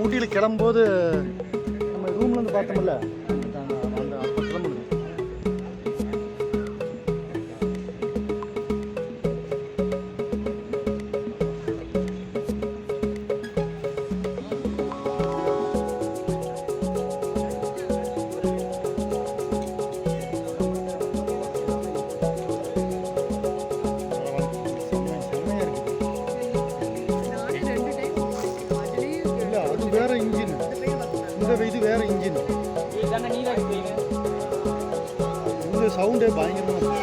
ஊட்டியில் கிளம்பும்போது நம்ம ரூம்லேருந்து பார்த்தோம்ல அந்த அப்போ கிளம்புது. வேற இன்ஜின், இது வேற இன்ஜின். இந்த சவுண்டே பயங்கரமா இருக்கு.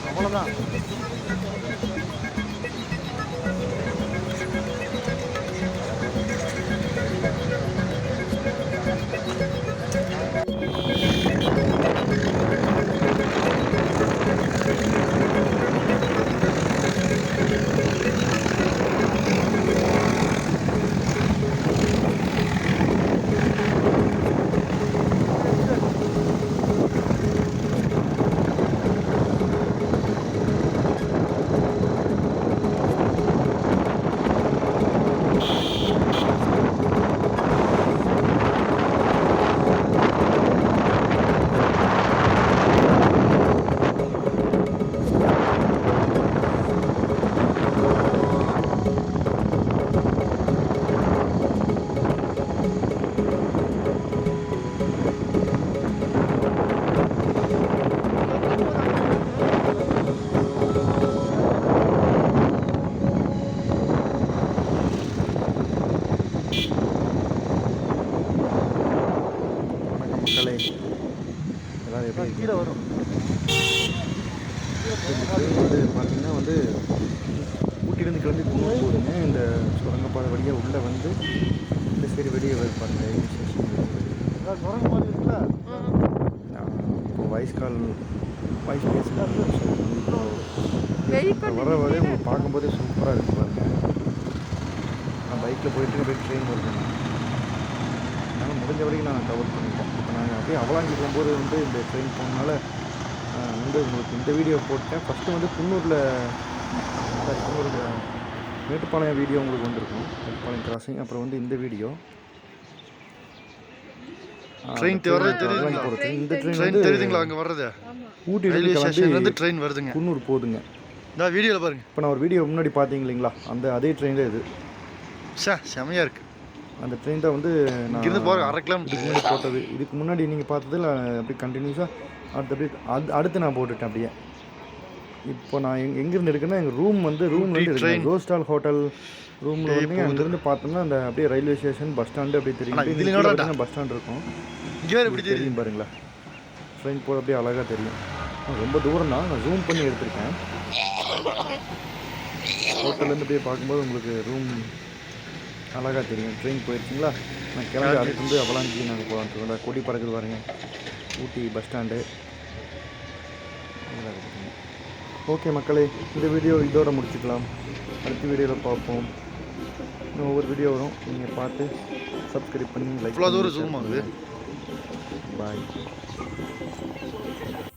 அவ்வளோதான். எல்லோரும் எப்படி கீழே வரும். வந்து பார்த்திங்கன்னா வந்து ஊட்டியிலேருந்து கிளம்பி குன்னூர் போகுதுங்க. இந்த சுரங்கப்பாதை வழியாக உள்ளே வந்து இந்த சைடு வெளியே வருப்பாங்க. இப்போ வாய்ஸ் பேசுகிறாங்க. வர வரையும் உங்களுக்கு பார்க்கும்போதே சூப்பராக இருக்குது பாருங்கள். நான் பைக்கில் போயிட்டு ட்ரெயின் வருவேன். அதனால் முடிஞ்ச வரைக்கும் நான் கவர் பண்ணிட்டேன். இப்போ நாங்கள் அப்படியே அவலாஞ்சி போகும்போது வந்து இந்த ட்ரெயின் போனதுனால வந்து உங்களுக்கு இந்த வீடியோ போட்டேன். ஃபஸ்ட்டு வந்து குன்னூரில் மேட்டுப்பாளையம் வீடியோ உங்களுக்கு வந்திருக்கும். மேட்டுப்பாளையம் கிராசிங். அப்புறம் வந்து இந்த வீடியோ ட்ரெயின் போகிறது. இந்த ட்ரெயின் தெரியுதுங்களா அங்கே வர்றது? ஊட்டி ரயில்வே ஸ்டேஷன்லேருந்து ட்ரெயின் வருதுங்க, குன்னூர் போகுதுங்க. இந்த வீடியோவில் பாருங்கள். இப்போ நான் ஒரு வீடியோ முன்னாடி பார்த்தீங்க இல்லைங்களா, அதே ட்ரெயின் தான் இது. செமையாக இருக்குது. அந்த ட்ரெயின் தான் வந்து நான் இருந்து போகிற 1/2 கிலோமீட்டர் முன்னாடி போட்டது. இதுக்கு முன்னாடி நீங்கள் பார்த்ததில் அப்படியே கண்டினியூஸாக அடுத்து நான் போட்டுட்டேன் அப்படியே. இப்போ நான் எங்கேருந்து இருக்குன்னா எங்கள் ரூம்லேருந்து ட்ரெயின் ரோஸ்டால் ஹோட்டல் ரூமில் வந்து அங்கேருந்து பார்த்தோம்னா அந்த அப்படியே ரயில்வே ஸ்டேஷன் பஸ் ஸ்டாண்டு அப்படியே தெரியும். பஸ் ஸ்டாண்ட் இருக்கும் இங்கே இப்படி தெரியும் பாருங்களா. ட்ரெயின் போகிற அப்படியே அழகாக தெரியும். ரொம்ப தூரம் தான், நான் ஜூம் பண்ணி எடுத்திருக்கேன். ஹோட்டல்லேருந்து அப்படியே பார்க்கும்போது உங்களுக்கு ரூம் அழகாக தெரியும். ட்ரெயின் போயிடுச்சிங்களா. நான் கிளம்பி அடுத்து வந்து அவலாஞ்சி நாங்கள் போகலான்ட்டு கொடி பறக்குது பாருங்க. ஊட்டி பஸ் ஸ்டாண்டு. ஓகே மக்களே, இந்த வீடியோ இதோட முடிச்சுக்கலாம். அடுத்த வீடியோவில் பார்ப்போம். இன்னும் ஒவ்வொரு வீடியோ வரும், நீங்கள் பார்த்து சப்ஸ்கிரைப் பண்ணி லைக். பாய்.